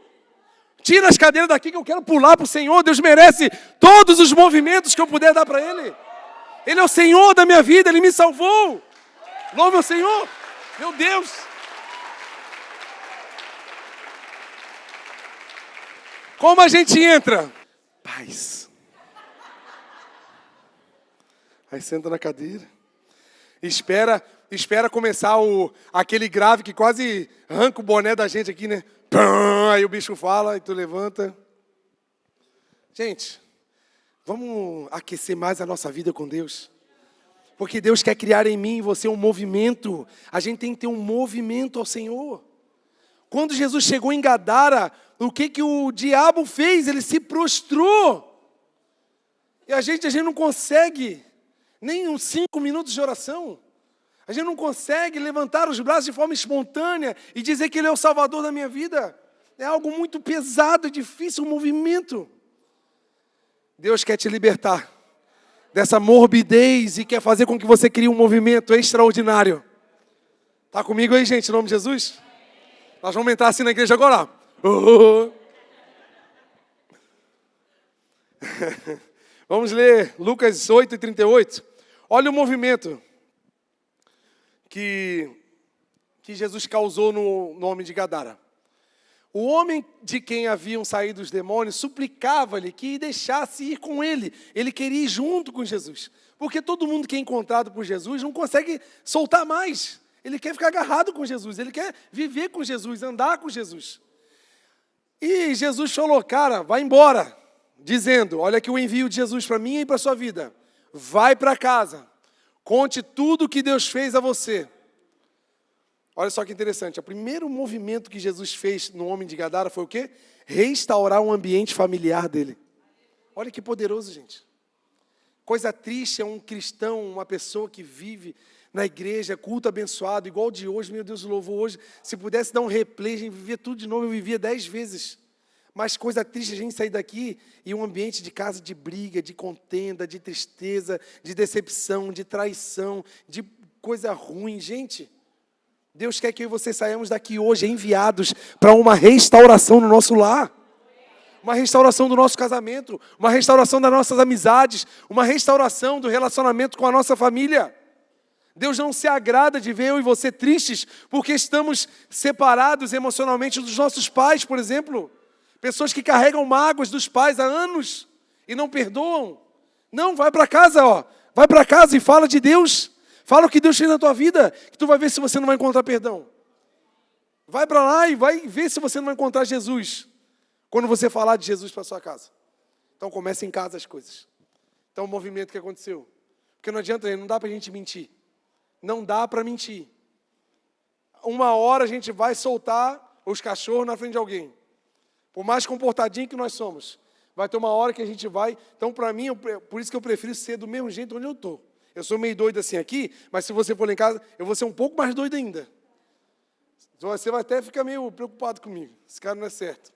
Tira as cadeiras daqui que eu quero pular para o Senhor. Deus merece todos os movimentos que eu puder dar para Ele. Ele é o Senhor da minha vida, Ele me salvou. Louve o Senhor, meu Deus. Como a gente entra? Paz. Aí senta na cadeira. Espera começar aquele grave que quase arranca o boné da gente aqui, né? Aí o bicho fala e tu levanta. Gente, vamos aquecer mais a nossa vida com Deus. Porque Deus quer criar em mim e você um movimento. A gente tem que ter um movimento ao Senhor. Quando Jesus chegou em Gadara, o que o diabo fez? Ele se prostrou. E a gente não consegue nem uns 5 minutos de oração. A gente não consegue levantar os braços de forma espontânea e dizer que Ele é o Salvador da minha vida. É algo muito pesado e difícil, um movimento. Deus quer te libertar dessa morbidez e quer fazer com que você crie um movimento extraordinário. Está comigo aí, gente, em nome de Jesus? Nós vamos entrar assim na igreja agora. Vamos ler Lucas 8:38. Olha o movimento que Jesus causou no homem de Gadara. O homem de quem haviam saído os demônios suplicava-lhe que deixasse ir com ele. Ele queria ir junto com Jesus. Porque todo mundo que é encontrado por Jesus não consegue soltar mais. Ele quer ficar agarrado com Jesus. Ele quer viver com Jesus, andar com Jesus. E Jesus falou, cara, vai embora. Dizendo, olha aqui o envio de Jesus para mim e para a sua vida. Vai para casa. Conte tudo o que Deus fez a você. Olha só que interessante. O primeiro movimento que Jesus fez no homem de Gadara foi o quê? Restaurar um ambiente familiar dele. Olha que poderoso, gente. Coisa triste é um cristão, uma pessoa que vive na igreja, culto abençoado, igual o de hoje, meu Deus, louvou hoje. Se pudesse dar um replay, a gente vivia tudo de novo, eu vivia 10 vezes. Mas coisa triste a gente sair daqui e um ambiente de casa de briga, de contenda, de tristeza, de decepção, de traição, de coisa ruim. Gente, Deus quer que eu e você saiamos daqui hoje enviados para uma restauração no nosso lar. Uma restauração do nosso casamento, uma restauração das nossas amizades, uma restauração do relacionamento com a nossa família. Deus não se agrada de ver eu e você tristes porque estamos separados emocionalmente dos nossos pais, por exemplo. Pessoas que carregam mágoas dos pais há anos e não perdoam. Não, vai para casa, ó. Vai para casa e fala de Deus. Fala o que Deus fez na tua vida, que tu vai ver se você não vai encontrar perdão. Vai para lá e vai ver se você não vai encontrar Jesus. Quando você falar de Jesus para sua casa. Então começa em casa as coisas. Então o movimento que aconteceu. Porque não adianta, não dá para a gente mentir. Não dá para mentir. Uma hora a gente vai soltar os cachorros na frente de alguém. Por mais comportadinho que nós somos. Vai ter uma hora que a gente vai... Então, para mim, por isso que eu prefiro ser do mesmo jeito onde eu estou. Eu sou meio doido assim aqui, mas se você for lá em casa, eu vou ser um pouco mais doido ainda. Você vai até ficar meio preocupado comigo. Esse cara não é certo.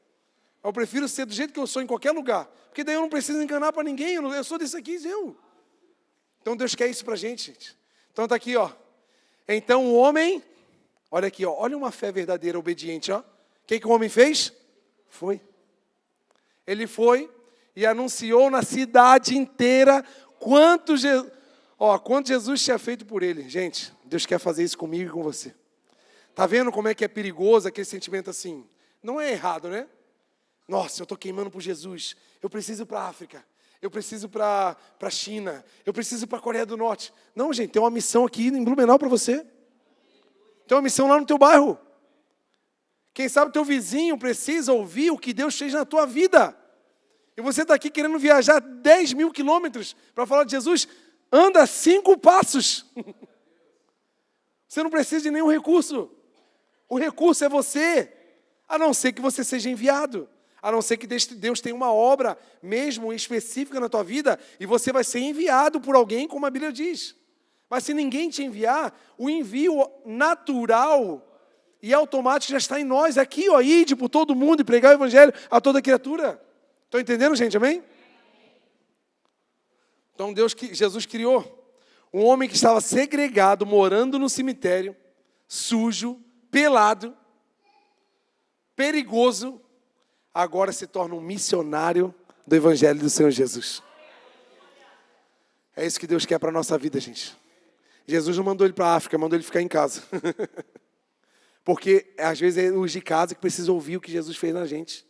Eu prefiro ser do jeito que eu sou em qualquer lugar. Porque daí eu não preciso enganar para ninguém. Eu sou desse aqui, eu. Então, Deus quer isso para a gente. Então, está aqui, ó. Então, o homem... Olha aqui, ó. Olha uma fé verdadeira, obediente, ó. O que o homem fez? Foi. Ele foi e anunciou na cidade inteira quanto Jesus tinha feito por ele. Gente, Deus quer fazer isso comigo e com você. Está vendo como é que é perigoso aquele sentimento assim? Não é errado, né? Nossa, eu estou queimando por Jesus. Eu preciso ir para a África. eu preciso para a China, eu preciso para a Coreia do Norte. Não, gente, tem uma missão aqui em Blumenau para você. Tem uma missão lá no teu bairro. Quem sabe teu vizinho precisa ouvir o que Deus fez na tua vida. E você está aqui querendo viajar 10 mil quilômetros para falar de Jesus. Anda 5 passos. Você não precisa de nenhum recurso. O recurso é você. A não ser que você seja enviado. A não ser que Deus tenha uma obra mesmo específica na tua vida. E você vai ser enviado por alguém, como a Bíblia diz. Mas se ninguém te enviar, o envio natural e automático já está em nós. Aqui, ó, ide por todo mundo e pregar o evangelho a toda criatura. Estão entendendo, gente? Amém? Então Jesus criou um homem que estava segregado, morando no cemitério, sujo, pelado, perigoso, agora se torna um missionário do evangelho do Senhor Jesus. É isso que Deus quer para a nossa vida, gente. Jesus não mandou ele para a África, mandou ele ficar em casa. Porque às vezes é os de casa que precisam ouvir o que Jesus fez na gente.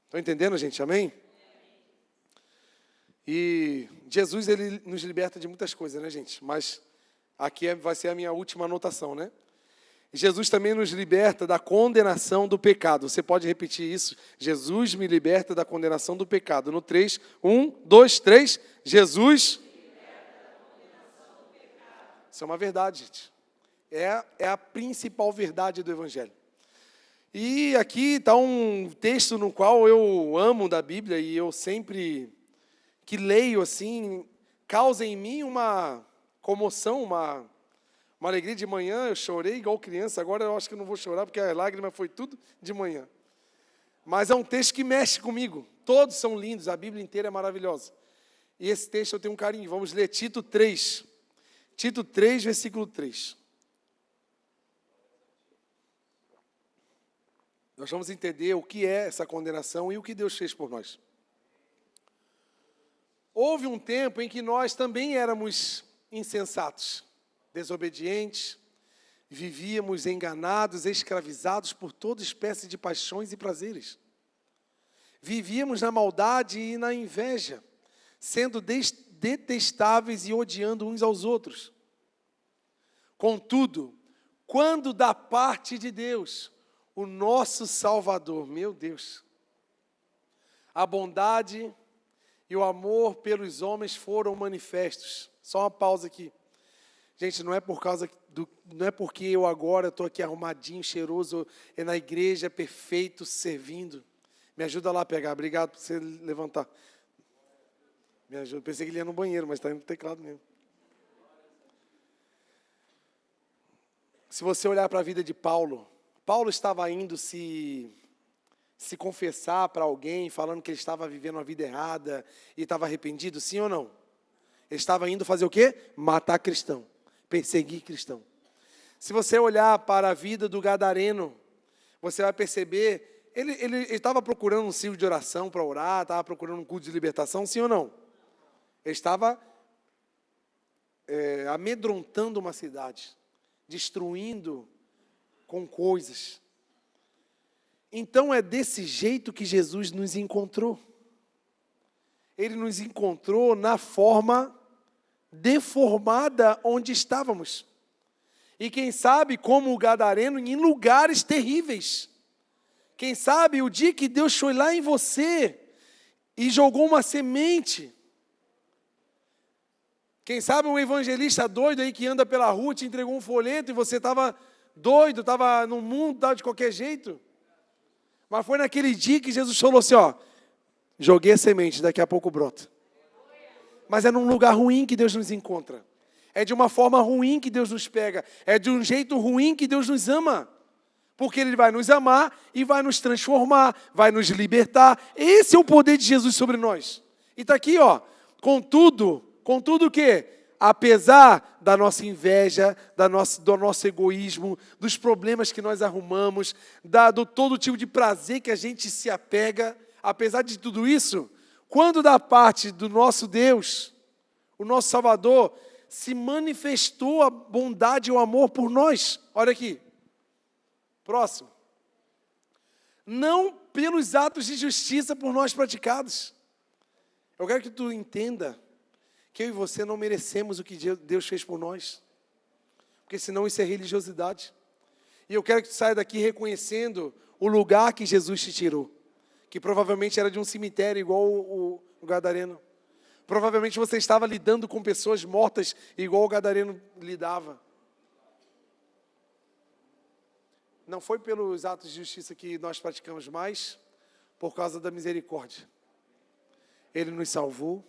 Estão entendendo, gente? Amém? E Jesus, ele nos liberta de muitas coisas, né, gente? Mas aqui vai ser a minha última anotação, né? Jesus também nos liberta da condenação do pecado. Você pode repetir isso? Jesus me liberta da condenação do pecado. No 3, 1, 2, 3. Jesus me liberta da condenação do pecado. Isso é uma verdade, gente. É a principal verdade do Evangelho. E aqui está um texto no qual eu amo da Bíblia e eu sempre que leio assim, causa em mim uma comoção, uma alegria. De manhã eu chorei igual criança, agora eu acho que eu não vou chorar porque a lágrima foi tudo de manhã. Mas é um texto que mexe comigo, todos são lindos, a Bíblia inteira é maravilhosa. E esse texto eu tenho um carinho, vamos ler Tito 3, versículo 3. Nós vamos entender o que é essa condenação e o que Deus fez por nós. Houve um tempo em que nós também éramos insensatos, desobedientes, vivíamos enganados, escravizados por toda espécie de paixões e prazeres. Vivíamos na maldade e na inveja, sendo detestáveis e odiando uns aos outros. Contudo, quando da parte de Deus, o nosso Salvador, meu Deus, a bondade e o amor pelos homens foram manifestos. Só uma pausa aqui. Gente, não é porque eu agora estou aqui arrumadinho, cheiroso, é na igreja, perfeito, servindo. Me ajuda lá a pegar. Obrigado por você levantar. Me ajuda. Pensei que ele ia no banheiro, mas está indo no teclado mesmo. Se você olhar para a vida de Paulo estava indo se confessar para alguém, falando que ele estava vivendo uma vida errada e estava arrependido, sim ou não? Ele estava indo fazer o quê? Matar cristão, perseguir cristão. Se você olhar para a vida do gadareno, você vai perceber, ele estava procurando um círculo de oração para orar, estava procurando um culto de libertação, sim ou não? Ele estava amedrontando uma cidade, destruindo com coisas. Então é desse jeito que Jesus nos encontrou. Ele nos encontrou na forma deformada onde estávamos. E quem sabe, como o gadareno, em lugares terríveis. Quem sabe o dia que Deus foi lá em você e jogou uma semente. Quem sabe um evangelista doido aí que anda pela rua te entregou um folheto e você estava doido, estava no mundo, estava de qualquer jeito. Mas foi naquele dia que Jesus falou assim, ó, joguei a semente, daqui a pouco brota. Mas é num lugar ruim que Deus nos encontra. É de uma forma ruim que Deus nos pega. É de um jeito ruim que Deus nos ama. Porque Ele vai nos amar e vai nos transformar, vai nos libertar. Esse é o poder de Jesus sobre nós. E está aqui, ó, contudo o quê? Apesar da nossa inveja, do nosso egoísmo, dos problemas que nós arrumamos, do todo tipo de prazer que a gente se apega, apesar de tudo isso, quando da parte do nosso Deus, o nosso Salvador, se manifestou a bondade e o amor por nós. Olha aqui. Próximo. Não pelos atos de justiça por nós praticados. Eu quero que tu entenda que eu e você não merecemos o que Deus fez por nós. Porque senão isso é religiosidade. E eu quero que tu saia daqui reconhecendo o lugar que Jesus te tirou. Que provavelmente era de um cemitério igual o gadareno. Provavelmente você estava lidando com pessoas mortas igual o gadareno lidava. Não foi pelos atos de justiça que nós praticamos mais, por causa da misericórdia. Ele nos salvou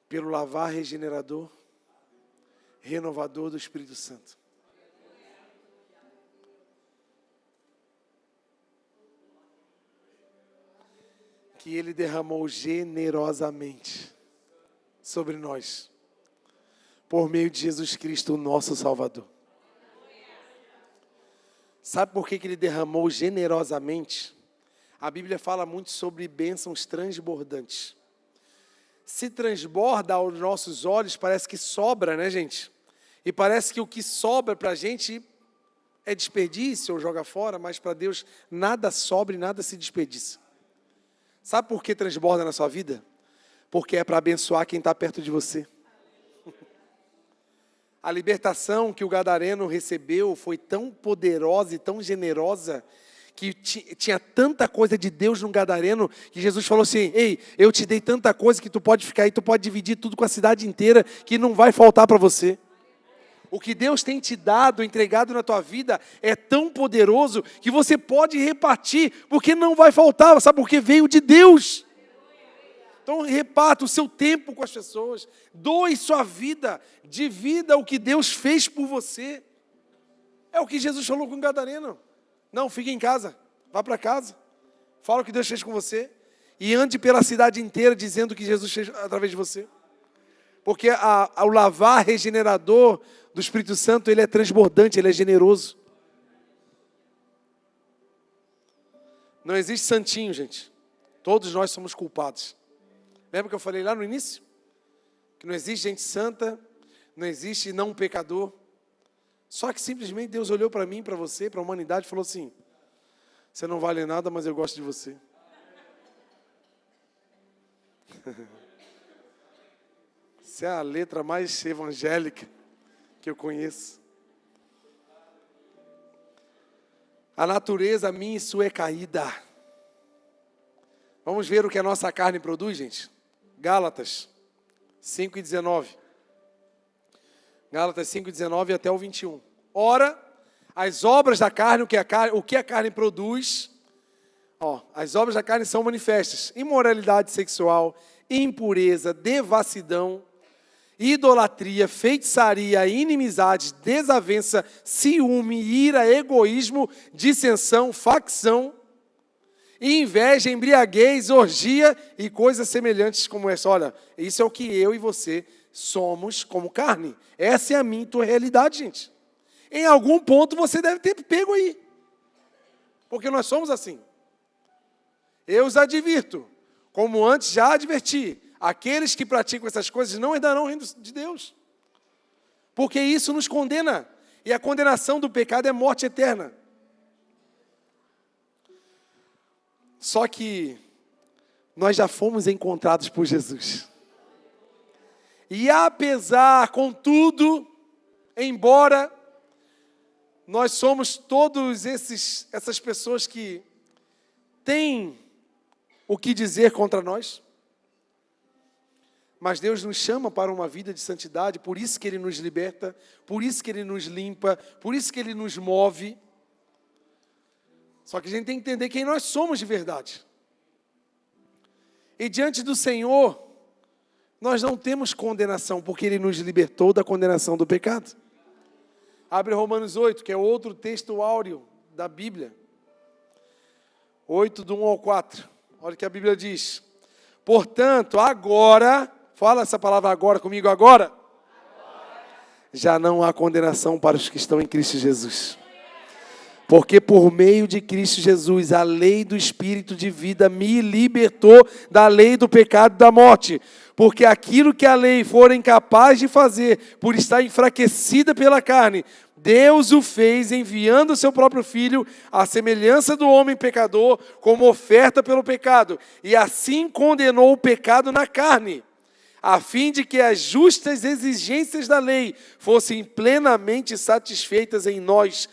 pelo lavar regenerador, renovador do Espírito Santo. Que Ele derramou generosamente sobre nós, por meio de Jesus Cristo, o nosso Salvador. Sabe por que Ele derramou generosamente? A Bíblia fala muito sobre bênçãos transbordantes. Se transborda aos nossos olhos, parece que sobra, né, gente? E parece que o que sobra para a gente é desperdício ou joga fora, mas para Deus nada sobra e nada se desperdiça. Sabe por que transborda na sua vida? Porque é para abençoar quem está perto de você. A libertação que o gadareno recebeu foi tão poderosa e tão generosa, que tinha tanta coisa de Deus no gadareno, que Jesus falou assim: ei, eu te dei tanta coisa que tu pode ficar aí, tu pode dividir tudo com a cidade inteira, que não vai faltar para você. O que Deus tem te dado, entregado na tua vida, é tão poderoso que você pode repartir, porque não vai faltar, sabe por quê? Veio de Deus. Então reparta o seu tempo com as pessoas, doe sua vida, divida o que Deus fez por você. É o que Jesus falou com o gadareno. Não, fique em casa, vá para casa, fala o que Deus fez com você e ande pela cidade inteira dizendo o que Jesus fez através de você. Porque o lavar regenerador do Espírito Santo, ele é transbordante, ele é generoso. Não existe santinho, gente. Todos nós somos culpados. Lembra que eu falei lá no início? Que não existe gente santa, não existe não pecador. Só que simplesmente Deus olhou para mim, para você, para a humanidade e falou assim: você não vale nada, mas eu gosto de você. Essa é a letra mais evangélica que eu conheço. A natureza minha e sua é caída. Vamos ver o que a nossa carne produz, gente? Gálatas 5:19. Gálatas 5:19 até o 21. Ora, as obras da carne, o que a carne produz, as obras da carne são manifestas: imoralidade sexual, impureza, devassidão, idolatria, feitiçaria, inimizade, desavença, ciúme, ira, egoísmo, dissensão, facção, inveja, embriaguez, orgia e coisas semelhantes como essa. Olha, isso é o que eu e você somos como carne. Essa é a minha e tua realidade, gente. Em algum ponto você deve ter pego aí. Porque nós somos assim. Eu os advirto, como antes já adverti, aqueles que praticam essas coisas não herdarão o reino de Deus. Porque isso nos condena. E a condenação do pecado é morte eterna. Só que nós já fomos encontrados por Jesus. E apesar, contudo, embora nós somos todos essas pessoas que têm o que dizer contra nós, mas Deus nos chama para uma vida de santidade, por isso que Ele nos liberta, por isso que Ele nos limpa, por isso que Ele nos move. Só que a gente tem que entender quem nós somos de verdade. E diante do Senhor, nós não temos condenação, porque Ele nos libertou da condenação do pecado. Abre Romanos 8, que é outro texto áureo da Bíblia. 8, do 1 ao 4. Olha o que a Bíblia diz. Portanto, agora, fala essa palavra agora comigo, agora. Já não há condenação para os que estão em Cristo Jesus. Porque por meio de Cristo Jesus, a lei do Espírito de vida me libertou da lei do pecado e da morte. Porque aquilo que a lei for incapaz de fazer, por estar enfraquecida pela carne, Deus o fez enviando o seu próprio Filho, à semelhança do homem pecador, como oferta pelo pecado, e assim condenou o pecado na carne, a fim de que as justas exigências da lei fossem plenamente satisfeitas em nós,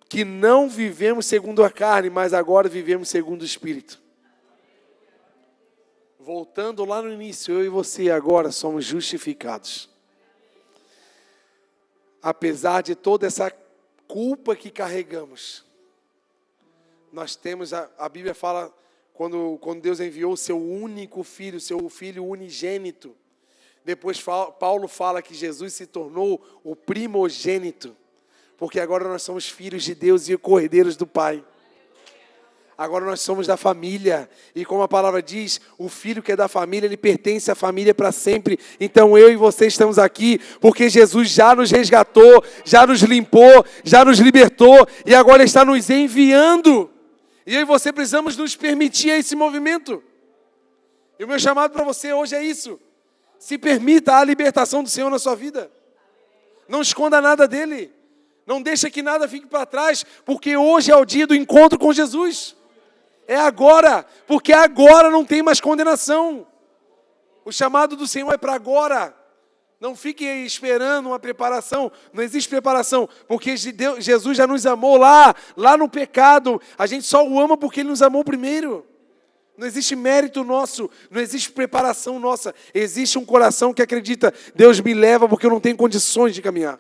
que não vivemos segundo a carne, mas agora vivemos segundo o Espírito. Voltando lá no início, eu e você agora somos justificados. Apesar de toda essa culpa que carregamos, nós temos, a Bíblia fala, quando Deus enviou o seu único filho, seu filho unigênito, depois Paulo fala que Jesus se tornou o primogênito, porque agora nós somos filhos de Deus e cordeiros do Pai. Agora nós somos da família, e como a palavra diz, o filho que é da família, ele pertence à família para sempre. Então eu e você estamos aqui, porque Jesus já nos resgatou, já nos limpou, já nos libertou, e agora Ele está nos enviando. E eu e você precisamos nos permitir esse movimento. E o meu chamado para você hoje é isso: se permita a libertação do Senhor na sua vida. Não esconda nada dEle, não deixa que nada fique para trás, porque hoje é o dia do encontro com Jesus. É agora, porque agora não tem mais condenação. O chamado do Senhor é para agora. Não fique esperando uma preparação, não existe preparação, porque Jesus já nos amou lá no pecado. A gente só o ama porque Ele nos amou primeiro. Não existe mérito nosso, não existe preparação nossa. Existe um coração que acredita: Deus me leva porque eu não tenho condições de caminhar.